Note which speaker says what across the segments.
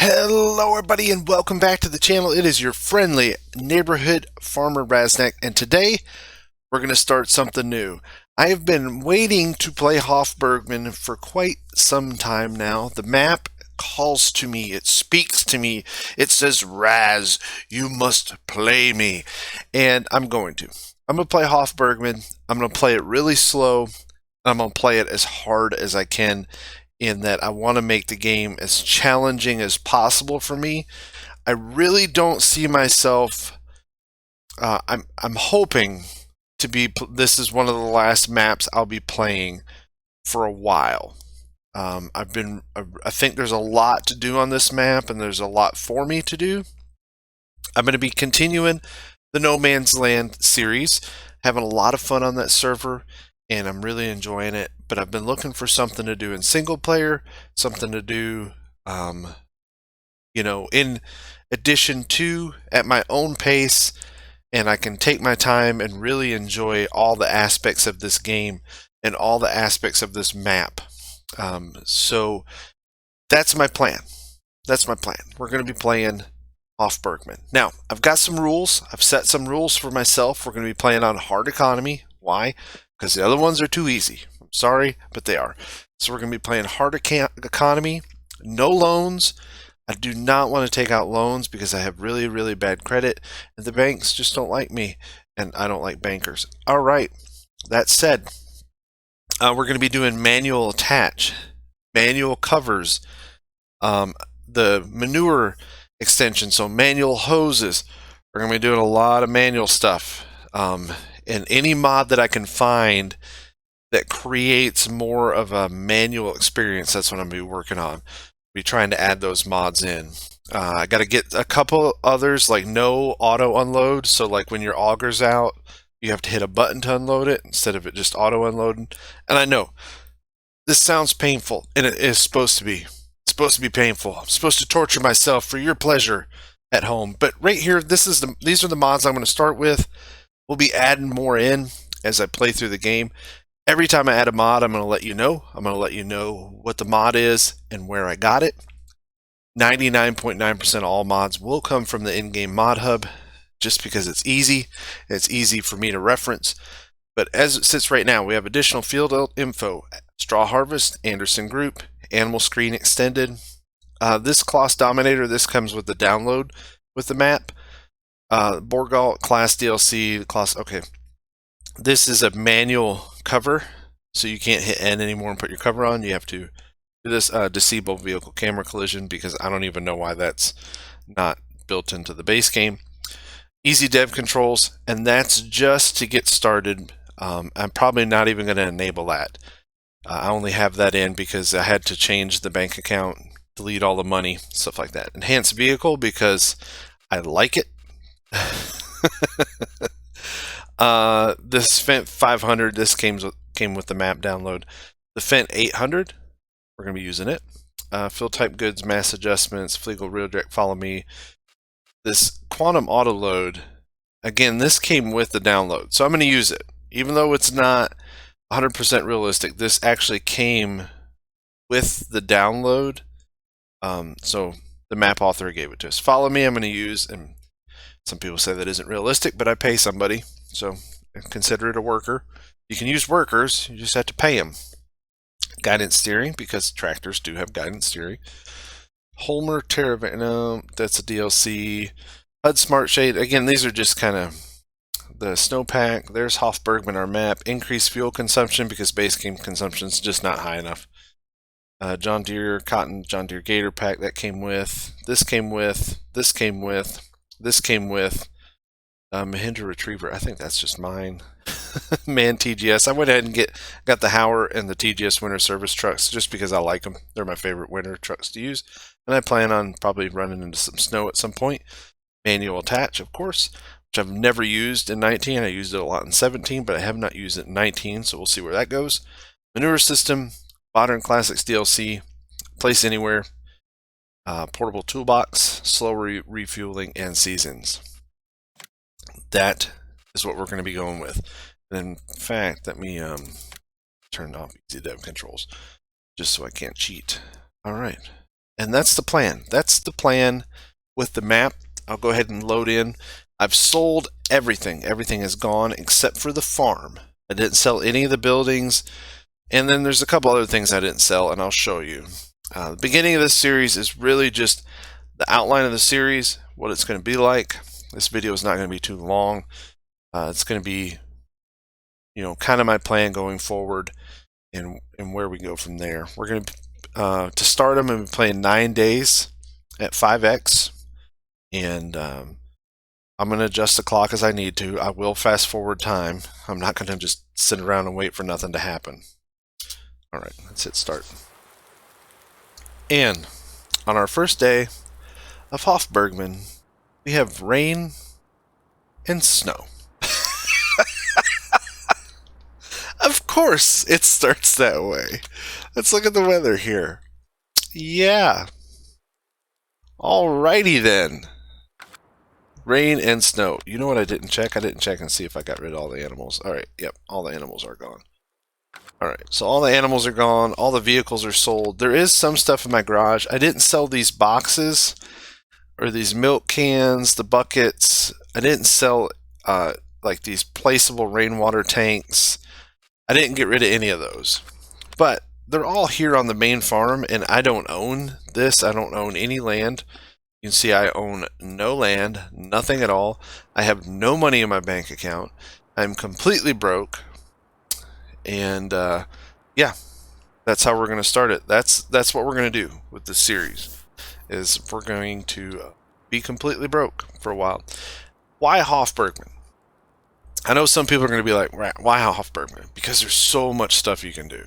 Speaker 1: Hello everybody and welcome back to the channel. It is your friendly neighborhood farmer Raznac, and today we're going to start something new. I have been waiting to play Hof Bergmann for quite some time now. The map calls to me, it speaks to me, it says, Raz, you must play me, and I'm going to. I'm going to play Hof Bergmann. I'm going to play it really slow. I'm going to play it as hard as I can, in that I want to make the game as challenging as possible for me. I really don't see myself. I'm hoping to be. This is one of the last maps I'll be playing for a while. I think there's a lot to do on this map, and there's a lot for me to do. I'm going to be continuing the No Man's Land series, having a lot of fun on that server, and I'm really enjoying it. But I've been looking for something to do in single player, something to do, in addition to at my own pace, and I can take my time and really enjoy all the aspects of this game and all the aspects of this map. So that's my plan. That's my plan. We're going to be playing Hof Bergmann. Now, I've got some rules. I've set some rules for myself. We're going to be playing on hard economy. Why? Because the other ones are too easy. I'm sorry, but they are. So we're going to be playing hard economy, no loans. I do not want to take out loans because I have really, really bad credit, and the banks just don't like me, and I don't like bankers. All right, that said, we're going to be doing manual attach, manual covers, the manure extension, so manual hoses. We're going to be doing a lot of manual stuff. And any mod that I can find that creates more of a manual experience, that's what I'm going to be working on. Be trying to add those mods in. I got to get a couple others, like no auto unload. So like when your auger's out, you have to hit a button to unload it instead of it just auto unloading. And I know this sounds painful, and it is supposed to be. It's supposed to be painful. I'm supposed to torture myself for your pleasure at home. But right here, these are the mods I'm going to start with. We'll be adding more in as I play through the game. Every time I add a mod, I'm going to let you know. I'm going to let you know what the mod is and where I got it. 99.9% of all mods will come from the in-game mod hub, just because it's easy. It's easy for me to reference. But as it sits right now, we have additional field info: Straw Harvest, Anderson Group, Animal Screen Extended. This Class Dominator, this comes with the download with the map. Borgalt class DLC class. Okay, this is a manual cover, so you can't hit N anymore and put your cover on. You have to do this disable vehicle camera collision, because I don't even know why that's not built into the base game. Easy dev controls, and that's just to get started. I'm probably not even going to enable that. I only have that in because I had to change the bank account, delete all the money, stuff like that. Enhanced vehicle, because I like it. This Fent 500, this came with the map download. The Fent 800, we're going to be using it. Fill type goods, mass adjustments, Fleagle real direct, follow me. This quantum auto load, again, this came with the download, so I'm going to use it. Even though it's not 100% realistic, this actually came with the download. So the map author gave it to us. Follow me, I'm going to use, and some people say that isn't realistic, but I pay somebody, so consider it a worker. You can use workers, you just have to pay them. Guidance steering, because tractors do have guidance steering. Holmer Terravan, no, that's a DLC. HUD Smart Shade, again, these are just kind of the snowpack. There's Hof Bergmann, our map. Increased fuel consumption, because base game consumption is just not high enough. John Deere Cotton, John Deere Gator pack, that came with. This came with. This came with. This came with Mahindra Retriever. I think that's just mine. Man, TGS. I went ahead and got the Hauer and the TGS winter service trucks just because I like them. They're my favorite winter trucks to use. And I plan on probably running into some snow at some point. Manual attach, of course, which I've never used in 19. I used it a lot in 17, but I have not used it in 19, so we'll see where that goes. Manure system, Modern Classics DLC, place anywhere. Portable toolbox, slow refueling, and seasons. That is what we're going to be going with. And in fact, let me turn off easy dev controls just so I can't cheat. All right. And that's the plan. That's the plan with the map. I'll go ahead and load in. I've sold everything. Everything is gone except for the farm. I didn't sell any of the buildings. And then there's a couple other things I didn't sell, and I'll show you. The beginning of this series is really just the outline of the series, what it's going to be like. This video is not going to be too long. It's going to be, kind of my plan going forward and where we go from there. We're going to start, I'm going to be playing 9 days at 5x, and I'm going to adjust the clock as I need to. I will fast forward time. I'm not going to just sit around and wait for nothing to happen. All right, let's hit start. And on our first day of Hof Bergmann, we have rain and snow. Of course, it starts that way. Let's look at the weather here. Yeah. Alrighty then. Rain and snow. You know what I didn't check? I didn't check and see if I got rid of all the animals. Alright, yep, all the animals are gone. Alright, so all the animals are gone. All the vehicles are sold. There is some stuff in my garage. I didn't sell these boxes or these milk cans, the buckets. I didn't sell like these placeable rainwater tanks. I didn't get rid of any of those. But they're all here on the main farm, and I don't own this. I don't own any land. You can see I own no land, nothing at all. I have no money in my bank account. I'm completely broke. And yeah, that's how we're going to start it. That's what we're going to do with this series, is we're going to be completely broke for a while. Why Hof Bergmann? I know some people are going to be like, why Hof Bergmann? Because there's so much stuff you can do.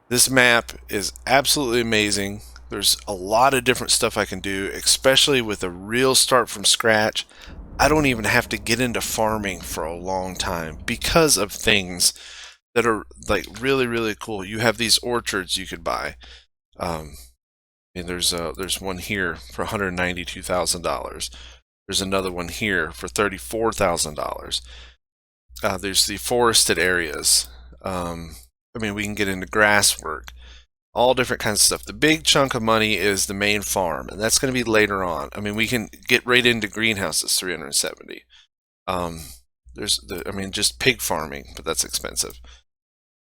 Speaker 1: This map is absolutely amazing. There's a lot of different stuff I can do, especially with a real start from scratch. I don't even have to get into farming for a long time because of things that are like really, really cool. You have these orchards you could buy. And there's one here for $192,000. There's another one here for $34,000. There's the forested areas. We can get into grass work, all different kinds of stuff. The big chunk of money is the main farm, and that's going to be later on. We can get right into greenhouses, 370. Just pig farming, but that's expensive.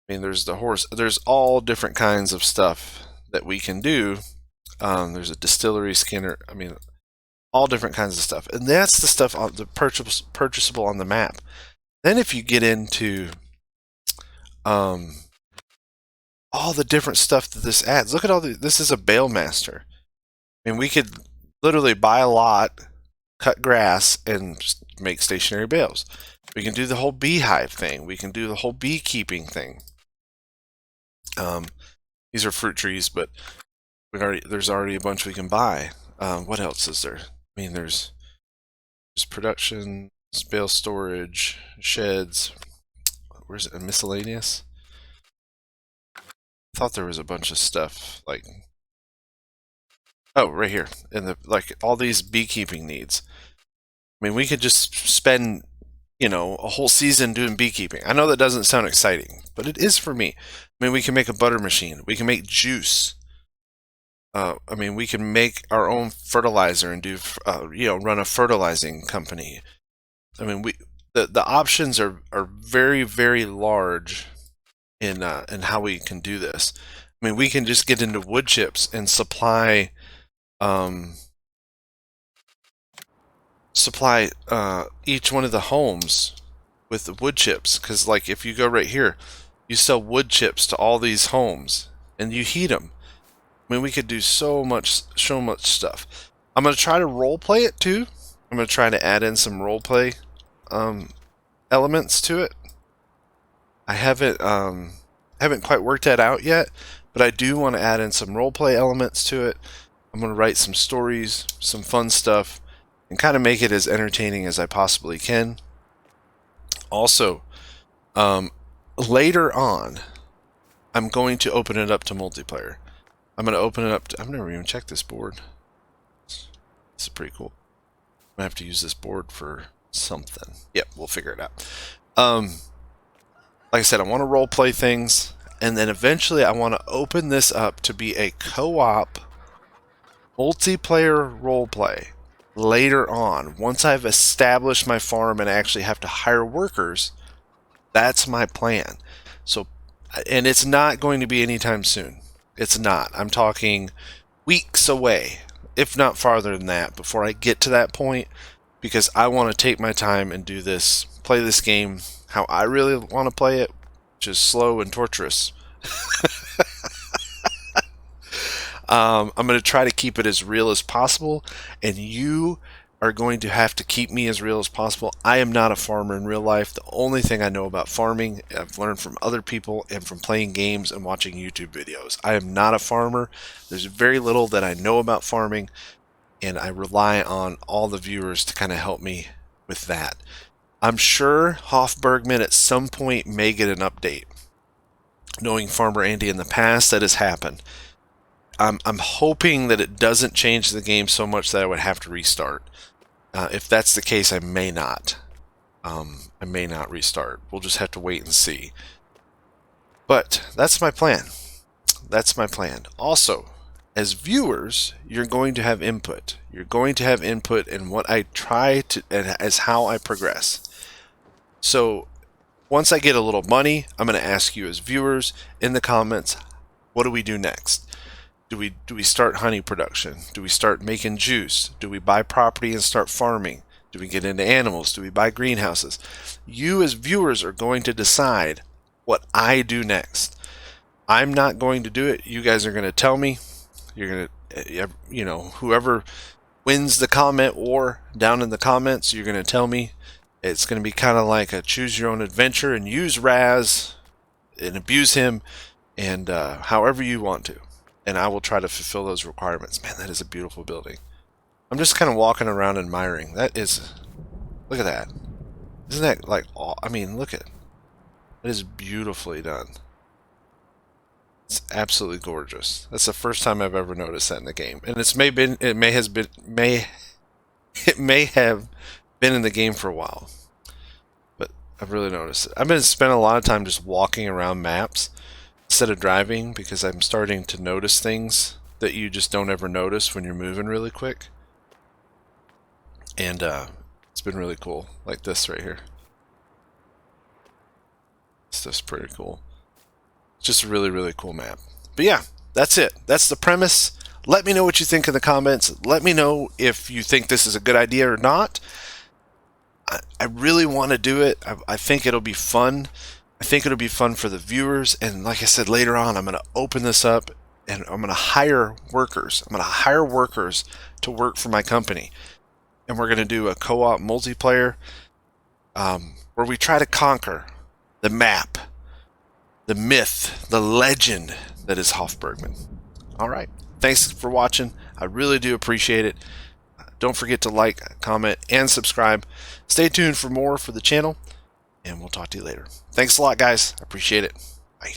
Speaker 1: There's the horse. There's all different kinds of stuff that we can do. There's a distillery, skinner. All different kinds of stuff, and that's the stuff on the purchasable on the map. Then if you get into all the different stuff that this adds, look at all this is a bale master. We could literally buy a lot, cut grass, and just make stationary bales. We can do the whole beehive thing. We can do the whole beekeeping thing. These are fruit trees, but there's already a bunch we can buy. What else is there? There's production, bale storage, sheds. Where's it? Miscellaneous? I thought there was a bunch of stuff like, oh, right here, and all these beekeeping needs. We could just spend a whole season doing beekeeping. I know that doesn't sound exciting, but it is for me. We can make a butter machine. We can make juice. We can make our own fertilizer and do, run a fertilizing company. The options are very, very large in how we can do this. We can just get into wood chips and supply each one of the homes with the wood chips, because like if you go right here, you sell wood chips to all these homes and you heat them. We could do so much stuff. I'm going to try to role play it too. I'm going to try to add in some role play elements to it. I haven't quite worked that out yet, but I do want to add in some role play elements to it. I'm going to write some stories, some fun stuff, and kind of make it as entertaining as I possibly can. Also, later on, I'm going to open it up to multiplayer. I'm going to open it up to, I've never even checked this board. This is pretty cool. I'm going to have to use this board for something. Yep, we'll figure it out. Like I said, I want to role play things, and then eventually I want to open this up to be a co-op multiplayer roleplay later on, once I've established my farm and actually have to hire workers, that's my plan. So, and it's not going to be anytime soon. It's not. I'm talking weeks away, if not farther than that, before I get to that point, because I want to take my time and do this, play this game how I really want to play it, which is slow and torturous. I'm going to try to keep it as real as possible, and you are going to have to keep me as real as possible. I am not a farmer in real life. The only thing I know about farming, I've learned from other people and from playing games and watching YouTube videos. I am not a farmer. There's very little that I know about farming, and I rely on all the viewers to kind of help me with that. I'm sure Hof Bergmann at some point may get an update. Knowing Farmer Andy in the past, that has happened. I'm hoping that it doesn't change the game so much that I would have to restart. If that's the case, I may not. I may not restart. We'll just have to wait and see. But that's my plan. That's my plan. Also, as viewers, you're going to have input. You're going to have input in what I try to, and as how I progress. So, once I get a little money, I'm going to ask you as viewers in the comments, what do we do next? Do we start honey production? Do we start making juice? Do we buy property and start farming? Do we get into animals? Do we buy greenhouses? You as viewers are going to decide what I do next. I'm not going to do it. You guys are going to tell me. You're going to, you know, whoever wins the comment war down in the comments, you're going to tell me. It's going to be kind of like a choose your own adventure, and use Raz and abuse him and however you want to. And I will try to fulfill those requirements. Man, that is a beautiful building. I'm just kind of walking around admiring. That is, look at that. Isn't that like, I mean, look at it. It is beautifully done. It's absolutely gorgeous. That's the first time I've ever noticed that in the game. And it may have been in the game for a while. But I've really noticed it. I've been spending a lot of time just walking around maps instead of driving, because I'm starting to notice things that you just don't ever notice when you're moving really quick. And it's been really cool, like this right here. It's just pretty cool. It's just a really, really cool map. But yeah, that's it. That's the premise. Let me know what you think in the comments. Let me know if you think this is a good idea or not. I really want to do it. I think it'll be fun. I think it'll be fun for the viewers, and like I said, later on I'm going to open this up and I'm going to hire workers. I'm going to hire workers to work for my company, and we're going to do a co-op multiplayer where we try to conquer the map, the myth, the legend that is Hof Bergmann. Alright, thanks for watching. I really do appreciate it. Don't forget to like, comment, and subscribe. Stay tuned for more for the channel, and we'll talk to you later. Thanks a lot, guys. I appreciate it. Bye.